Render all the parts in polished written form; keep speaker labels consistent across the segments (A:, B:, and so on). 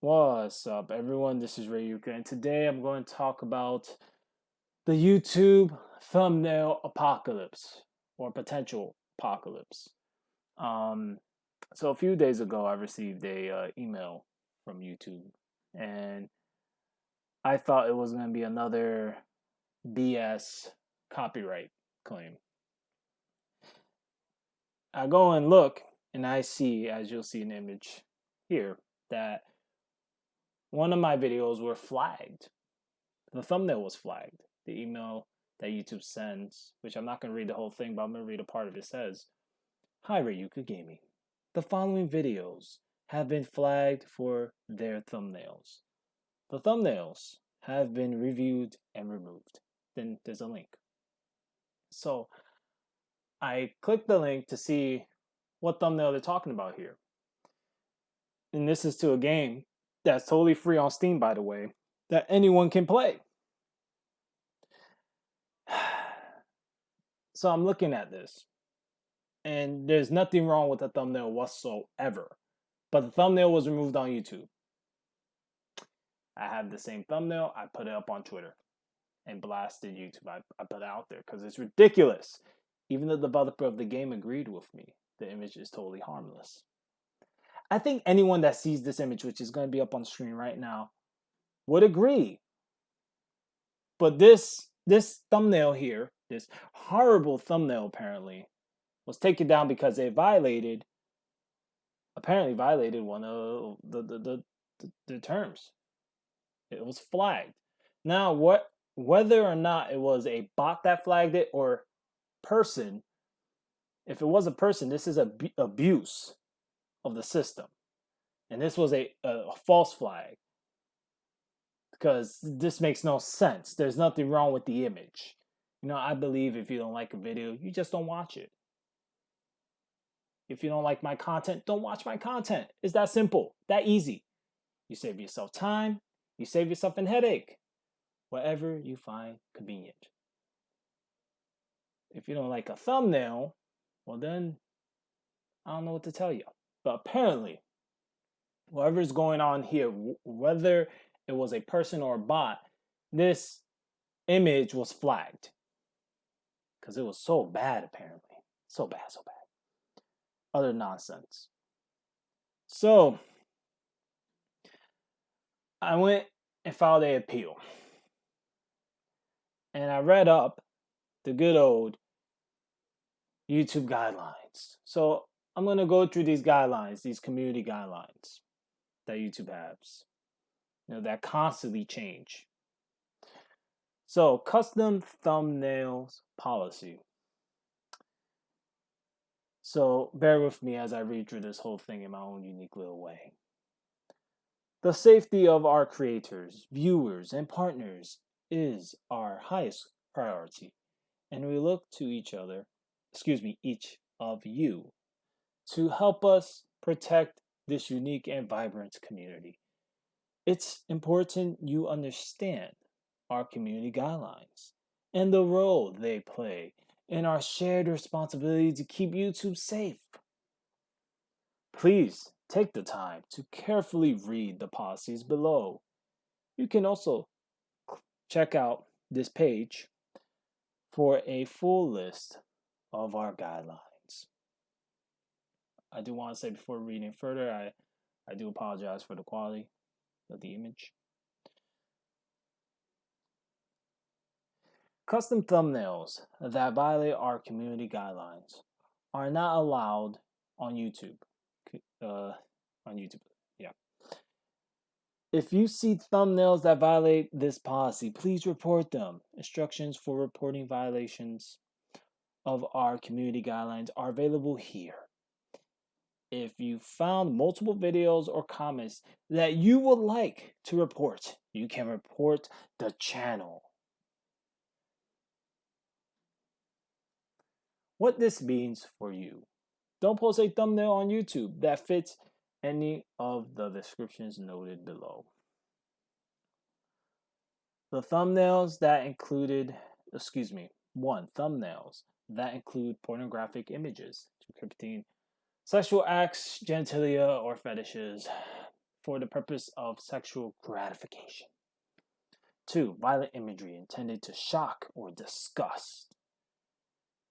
A: What's up, everyone? This is Rayuka, and today I'm going to talk about the YouTube thumbnail apocalypse or potential apocalypse. Um, so a few days ago, I received a email from YouTube, and I thought it was going to be another BS copyright claim. I go and look, and I see, as you'll see an image here, that one of my videos were flagged. The thumbnail was flagged. The email that YouTube sends, which I'm not going to read the whole thing, but I'm going to read a part of it, says, "Hi, Rayuka Gaming. The following videos have been flagged for their thumbnails. The thumbnails have been reviewed and removed." Then there's a link. So I click the link to see what thumbnail they're talking about here. And this is to a game that's totally free on Steam, by the way, that anyone can play. So I'm looking at this, and there's nothing wrong with the thumbnail whatsoever. But the thumbnail was removed on YouTube. I have the same thumbnail. I put it up on Twitter and blasted YouTube. I put it out there because it's ridiculous. Even the developer of the game agreed with me. The image is totally harmless. I think anyone that sees this image, which is going to be up on the screen right now, would agree. But this thumbnail here, this horrible thumbnail apparently, was taken down because it apparently violated one of the terms. It was flagged. Now, whether or not it was a bot that flagged it or person, if it was a person, this is abuse of the system, and this was a false flag because this makes no sense. There's nothing wrong with the image. I believe if you don't like a video, you just don't watch it. If you don't like my content, don't watch my content. It's that simple, that easy. You save yourself time, you save yourself a headache, whatever you find convenient. If you don't like a thumbnail, well then, I don't know what to tell you. But apparently, whatever's going on here, whether it was a person or a bot, this image was flagged. Because it was so bad, apparently. So bad. Other nonsense. So, I went and filed an appeal. And I read up the good old YouTube guidelines. So I'm going to go through these guidelines, these community guidelines that YouTube has, that constantly change. So, custom thumbnails policy. So bear with me as I read through this whole thing in my own unique little way. The safety of our creators, viewers, and partners is our highest priority, and we look to each of you, to help us protect this unique and vibrant community. It's important you understand our community guidelines and the role they play in our shared responsibility to keep YouTube safe. Please take the time to carefully read the policies below. You can also check out this page for a full list of our guidelines. I do want to say before reading further, I do apologize for the quality of the image. Custom thumbnails that violate our community guidelines are not allowed on YouTube. Yeah. If you see thumbnails that violate this policy, please report them. Instructions for reporting violations of our community guidelines are available here. If you found multiple videos or comments that you would like to report, you can report the channel. What this means for you: don't post a thumbnail on YouTube that fits any of the descriptions noted below. The thumbnails that included, thumbnails that include pornographic images depicting sexual acts, genitalia, or fetishes, for the purpose of sexual gratification. 2. Violent imagery intended to shock or disgust.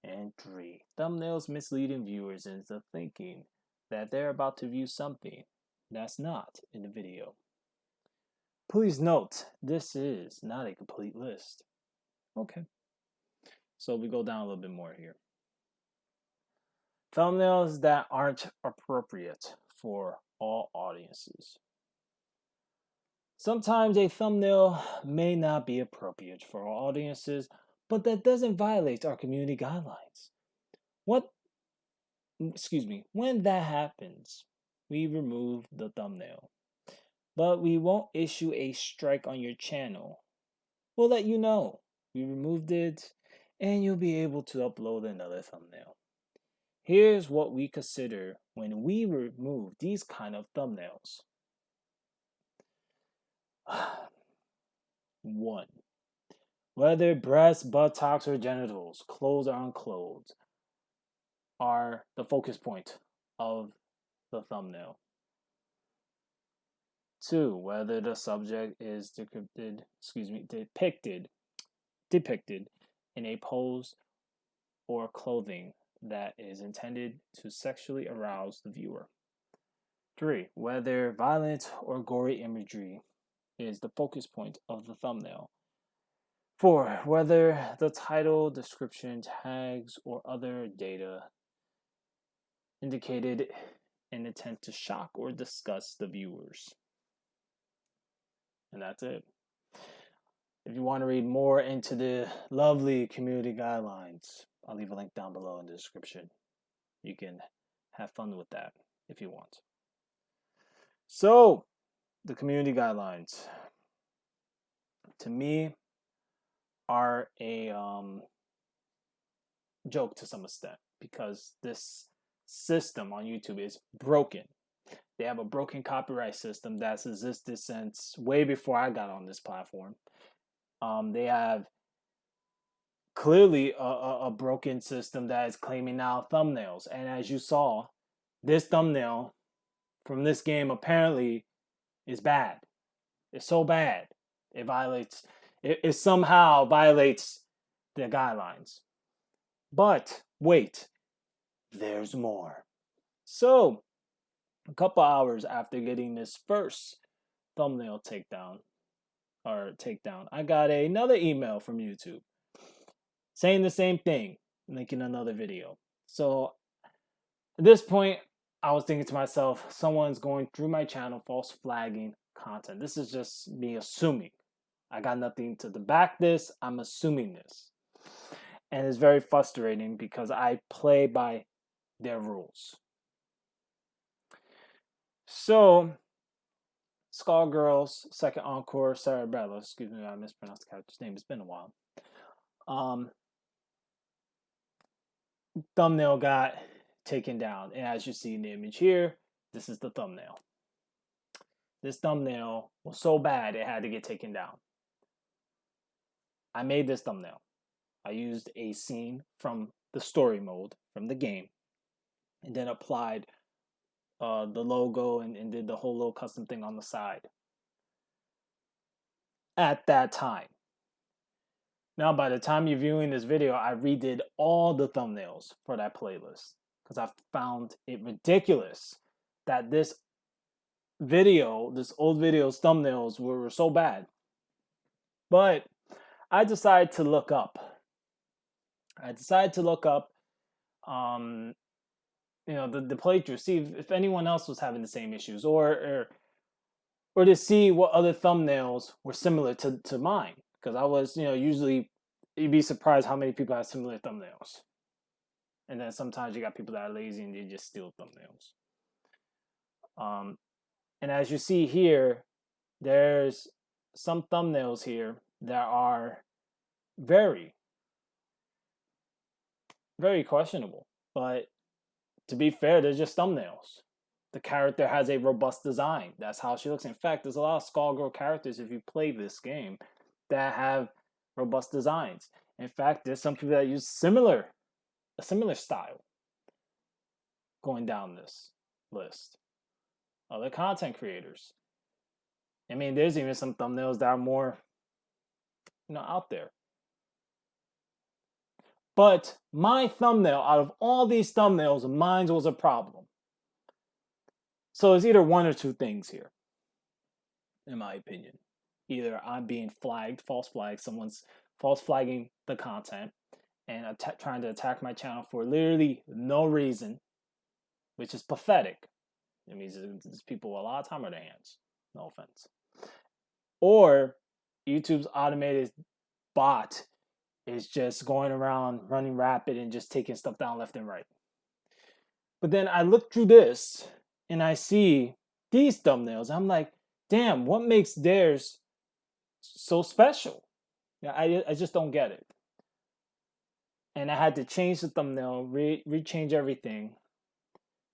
A: And 3. Thumbnails misleading viewers into thinking that they're about to view something that's not in the video. Please note, this is not a complete list. Okay. So we go down a little bit more here. Thumbnails that aren't appropriate for all audiences. Sometimes a thumbnail may not be appropriate for all audiences, but that doesn't violate our community guidelines. When that happens, we remove the thumbnail. But we won't issue a strike on your channel. We'll let you know we removed it, and you'll be able to upload another thumbnail. Here's what we consider when we remove these kind of thumbnails. 1. Whether breasts, buttocks, or genitals, clothed or unclothed, are the focus point of the thumbnail. 2. Whether the subject is depicted in a pose or clothing that is intended to sexually arouse the viewer. 3. Whether violent or gory imagery is the focus point of the thumbnail. 4. Whether the title, description, tags, or other data indicated an intent to shock or disgust the viewers. And that's it. If you want to read more into the lovely community guidelines, I'll leave a link down below in the description. You can have fun with that if you want. So, the community guidelines, to me, are a joke to some extent, because this system on YouTube is broken. They have a broken copyright system that's existed since way before I got on this platform. They have clearly a broken system that is claiming now thumbnails. And as you saw, this thumbnail from this game apparently is bad. It's so bad. It somehow violates the guidelines. But wait, there's more. So, a couple hours after getting this first thumbnail takedown, I got another email from YouTube saying the same thing, linking another video. So at this point, I was thinking to myself, someone's going through my channel false flagging content. This is just me assuming. I got nothing to back this. I'm assuming this. And it's very frustrating because I play by their rules. So, Skullgirl's second encore, Cerebella, excuse me, I mispronounced the character's name. It's been a while. Thumbnail got taken down. And as you see in the image here, this is the thumbnail. This thumbnail was so bad it had to get taken down. I made this thumbnail. I used a scene from the story mode from the game and then applied the logo and did the whole little custom thing on the side at that time. Now, by the time you're viewing this video, I redid all the thumbnails for that playlist because I found it ridiculous that this old video's thumbnails were so bad. But I decided to look up. The playthrough, see if anyone else was having the same issues, or to see what other thumbnails were similar to mine. Because I was, usually you'd be surprised how many people have similar thumbnails. And then sometimes you got people that are lazy and they just steal thumbnails. And as you see here, there's some thumbnails here that are very, very questionable. But to be fair, they're just thumbnails. The character has a robust design. That's how she looks. In fact, there's a lot of Skullgirl characters, if you play this game, that have robust designs. In fact, there's some people that use a similar style going down this list. Other content creators I mean, there's even some thumbnails that are more, out there. But my thumbnail, out of all these thumbnails, mine was a problem. So it's either one or two things here, in my opinion. Either I'm being flagged, false flagged, someone's false flagging the content and trying to attack my channel for literally no reason, which is pathetic. It means there's people with a lot of time on their hands. No offense. Or YouTube's automated bot is just going around running rapid and just taking stuff down left and right. But then I look through this and I see these thumbnails. I'm like, damn, what makes theirs so special? Yeah, I just don't get it. And I had to change the thumbnail, rechange everything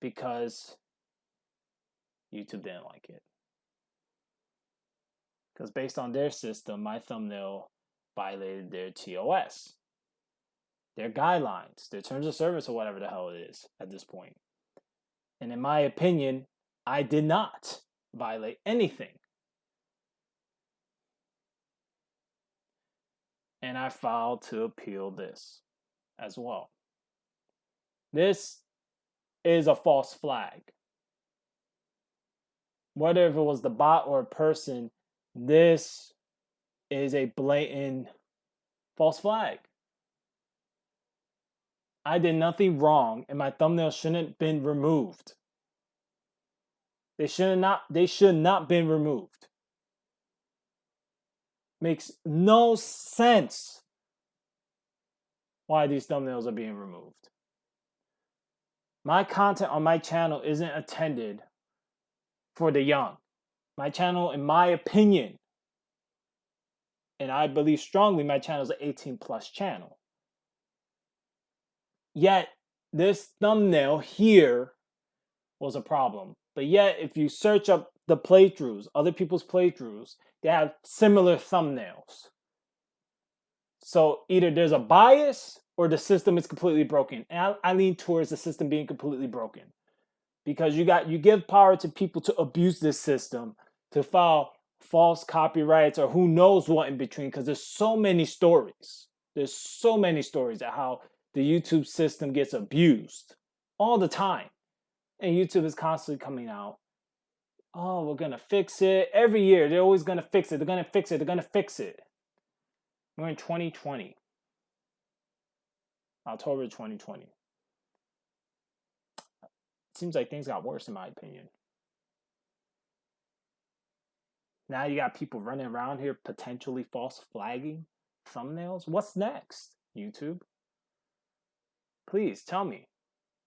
A: because YouTube didn't like it. Because based on their system, my thumbnail violated their TOS, their guidelines, their terms of service, or whatever the hell it is at this point. And in my opinion, I did not violate anything. And I filed to appeal this as well. This is a false flag. Whether if it was the bot or a person, this is a blatant false flag. I did nothing wrong and my thumbnail shouldn't have been removed. They should not been removed. Makes no sense why these thumbnails are being removed. My content on my channel isn't intended for the young. My channel, in my opinion, and I believe strongly, my channel is an 18+ channel. Yet, this thumbnail here was a problem. But yet, if you search up the playthroughs, other people's playthroughs, they have similar thumbnails. So either there's a bias or the system is completely broken. And I lean towards the system being completely broken. Because you give power to people to abuse this system, to file false copyrights or who knows what in between, because there's so many stories. There's so many stories of how the YouTube system gets abused all the time. And YouTube is constantly coming out. Oh, we're going to fix it. Every year, they're always going to fix it. They're going to fix it. They're going to fix it. We're in 2020. October 2020. Seems like things got worse in my opinion. Now you got people running around here potentially false flagging thumbnails. What's next, YouTube? Please tell me.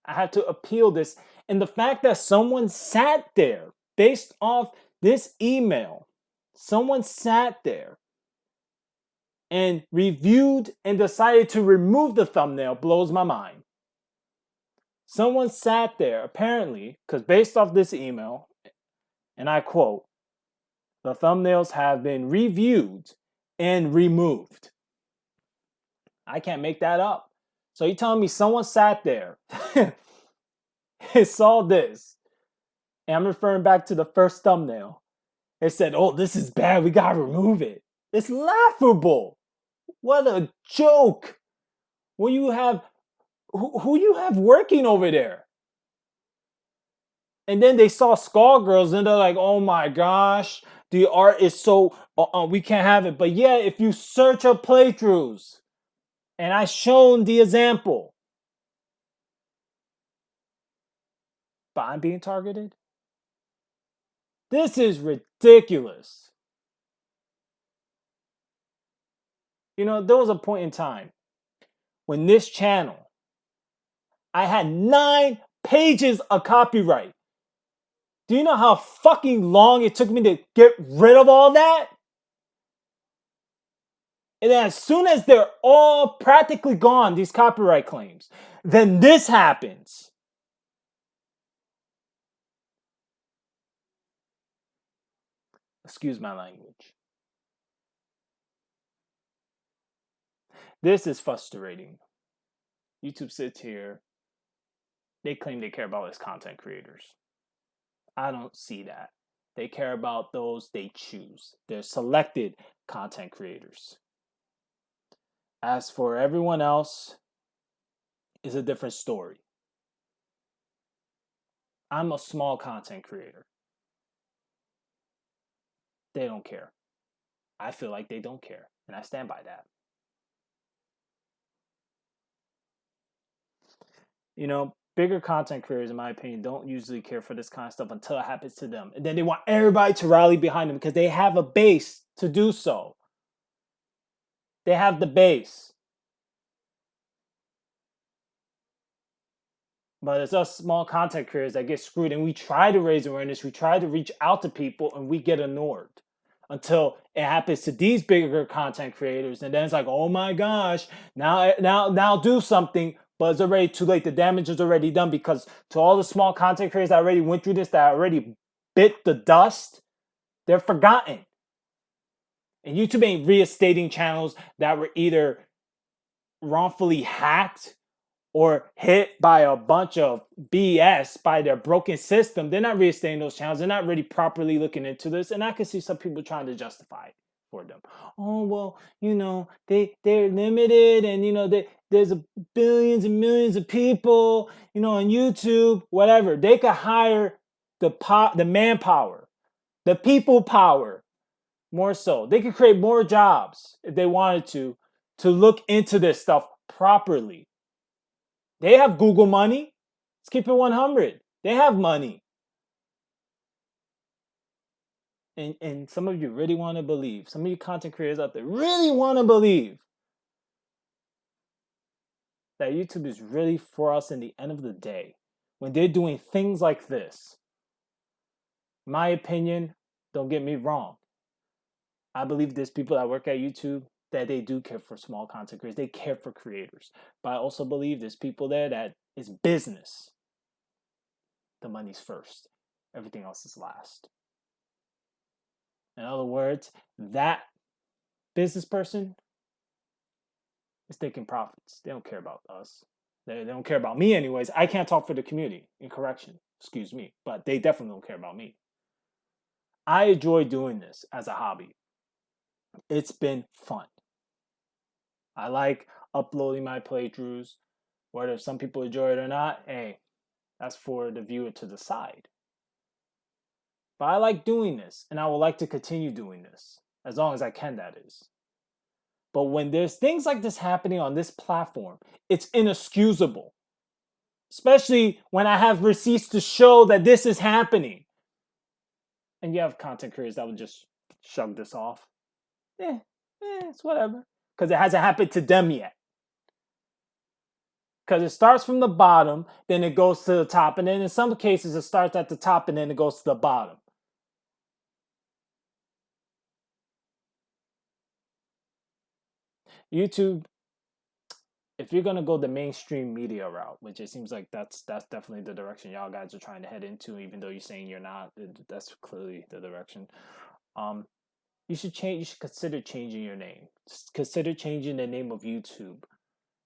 A: I had to appeal this. And the fact that someone sat there based off this email, someone sat there and reviewed and decided to remove the thumbnail blows my mind. Someone sat there, apparently, because based off this email, and I quote, the thumbnails have been reviewed and removed. I can't make that up. So you're telling me someone sat there and saw this, and I'm referring back to the first thumbnail, and said, oh, this is bad, we gotta remove it. It's laughable. What a joke. When you have who you have working over there? And then they saw Skullgirls and they're like, oh my gosh, the art is so, we can't have it. But yeah, if you search up playthroughs, and I shown the example, but I'm being targeted? This is ridiculous. You know, there was a point in time when this channel, I had 9 pages of copyright. Do you know how fucking long it took me to get rid of all that? And then as soon as they're all practically gone, these copyright claims, then this happens. Excuse my language. This is frustrating. YouTube sits here. They claim they care about its content creators. I don't see that. They care about those they choose. They're selected content creators. As for everyone else, it's a different story. I'm a small content creator. They don't care. I feel like they don't care, and I stand by that. You know, bigger content creators, in my opinion, don't usually care for this kind of stuff until it happens to them. And then they want everybody to rally behind them because they have a base to do so. They have the base. But it's us small content creators that get screwed, and we try to raise awareness, we try to reach out to people, and we get ignored until it happens to these bigger content creators, and then it's like, oh my gosh, now do something, but it's already too late. The damage is already done, because to all the small content creators that already went through this, that already bit the dust, they're forgotten. And YouTube ain't reinstating channels that were either wrongfully hacked or hit by a bunch of BS by their broken system. They're not reinstating those channels. They're not really properly looking into this. And I can see some people trying to justify it for them. Oh, well, they're limited, and there's billions and millions of people, on YouTube, whatever. They could hire the manpower, the people power, more so. They could create more jobs if they wanted to look into this stuff properly. They have Google money. Let's keep it 100. They have money. And some of you really want to believe, some of you content creators out there really want to believe that YouTube is really for us in the end of the day when they're doing things like this. My opinion, don't get me wrong. I believe there's people that work at YouTube that they do care for small content creators. They care for creators. But I also believe there's people there that is business. The money's first. Everything else is last. In other words, that business person is taking profits. They don't care about us. They don't care about me anyways. I can't talk for the community. In correction, excuse me. But they definitely don't care about me. I enjoy doing this as a hobby. It's been fun. I like uploading my playthroughs. Whether some people enjoy it or not, hey, that's for the viewer to decide. But I like doing this, and I would like to continue doing this, as long as I can, that is. But when there's things like this happening on this platform, it's inexcusable. Especially when I have receipts to show that this is happening. And you have content creators that would just shrug this off. It's whatever. Because it hasn't happened to them yet. Because it starts from the bottom, then it goes to the top, and then in some cases it starts at the top and then it goes to the bottom. YouTube, if you're gonna go the mainstream media route, which it seems like that's definitely the direction y'all guys are trying to head into, even though you're saying you're not, that's clearly the direction. You should consider changing your name. Consider changing the name of YouTube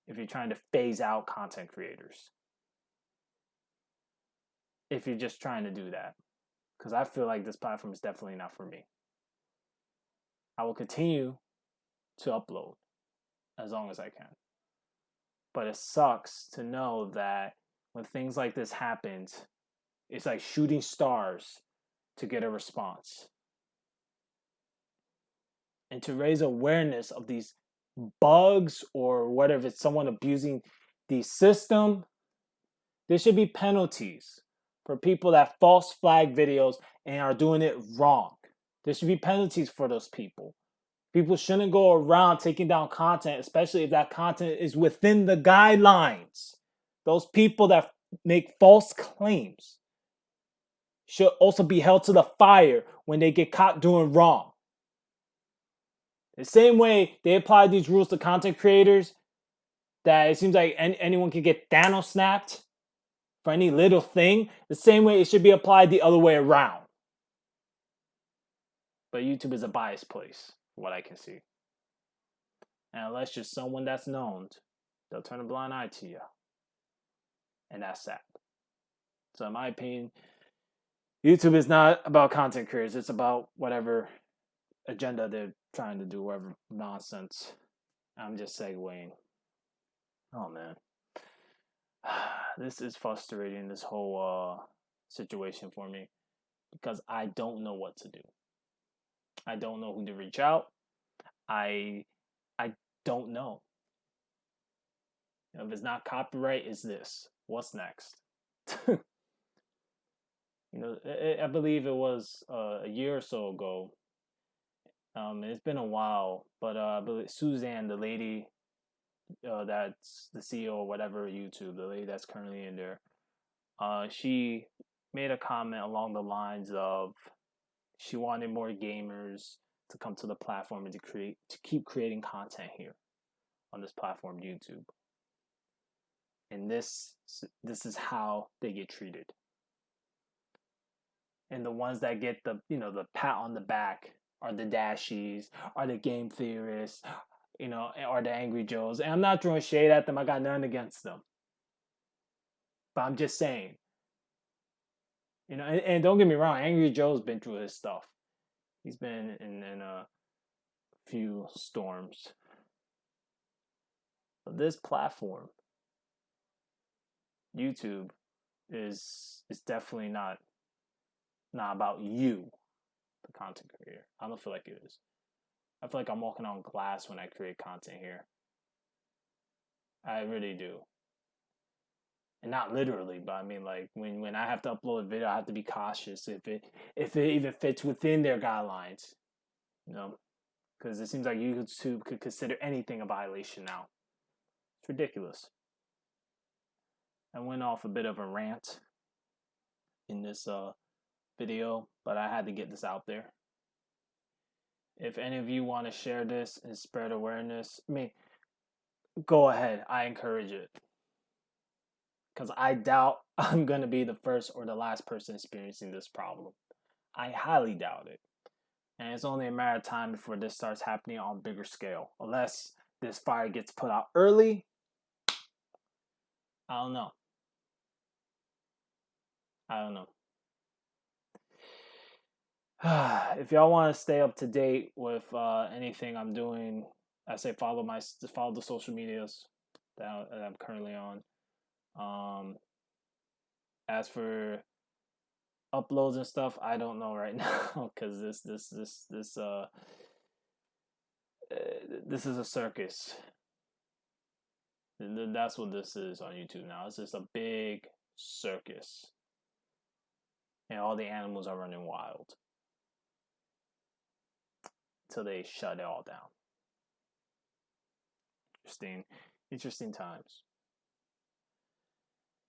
A: if you're trying to phase out content creators. If you're just trying to do that. Because I feel like this platform is definitely not for me. I will continue to upload as long as I can. But it sucks to know that when things like this happen, it's like shooting stars to get a response. And to raise awareness of these bugs, or whatever, it's someone abusing the system, there should be penalties for people that false flag videos and are doing it wrong. There should be penalties for those people. People shouldn't go around taking down content, especially if that content is within the guidelines. Those people that make false claims should also be held to the fire when they get caught doing wrong. The same way they apply these rules to content creators, that it seems like anyone can get Thanos snapped for any little thing, the same way it should be applied the other way around. But YouTube is a biased place, from what I can see. And unless you're someone that's known, they'll turn a blind eye to you. And that's sad. So in my opinion, YouTube is not about content creators. It's about whatever agenda they're trying to do, whatever nonsense. I'm just segueing. Oh man, this is frustrating. This whole situation for me because I don't know what to do. I don't know who to reach out. I I don't know. If it's not copyright, it's this. What's next? I believe it was a year or so ago. It's been a while, but I believe Suzanne, the lady that's the CEO or whatever YouTube, the lady that's currently in there, she made a comment along the lines of she wanted more gamers to come to the platform and to keep creating content here on this platform, YouTube. And this is how they get treated. And the ones that get the pat on the back are the dashies, are the game theorists, are the angry Joes. And I'm not throwing shade at them. I got nothing against them. But I'm just saying, and don't get me wrong, Angry Joe's been through his stuff. He's been in a few storms. But this platform, YouTube, is definitely not about you, the content creator. I don't feel like it is. I feel like I'm walking on glass when I create content here. I really do. And not literally, but I mean, like when I have to upload a video, I have to be cautious if it even fits within their guidelines, because it seems like YouTube could consider anything a violation now. It's ridiculous. I went off a bit of a rant in this video, but I had to get this out there. If any of you want to share this and spread awareness, go ahead. I encourage it. Because I doubt I'm going to be the first or the last person experiencing this problem. I highly doubt it. And it's only a matter of time before this starts happening on a bigger scale. Unless this fire gets put out early, I don't know. If y'all want to stay up to date with anything I'm doing, I say follow the social medias that I'm currently on. As for uploads and stuff, I don't know right now because this is a circus. That's what this is on YouTube now. It's just a big circus, and all the animals are running wild until they shut it all down. Interesting times.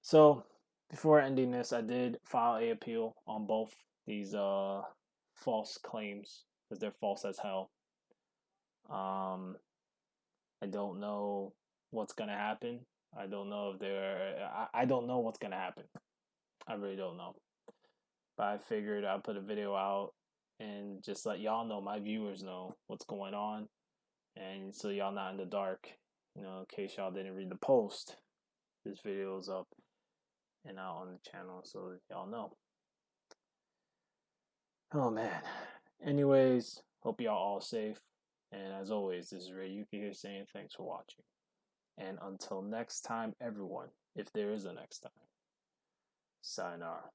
A: So before ending this, I did file an appeal on both these false claims because they're false as hell. I don't know what's gonna happen. I don't know if I don't know what's gonna happen. I really don't know. But I figured I'd put a video out and just let y'all know, my viewers know what's going on, and so y'all not in the dark. In case y'all didn't read the post, this video is up and out on the channel, so y'all know. Oh man. Anyways, hope y'all all safe. And as always, this is Ray Yuki here saying thanks for watching. And until next time, everyone, if there is a next time, sayonara.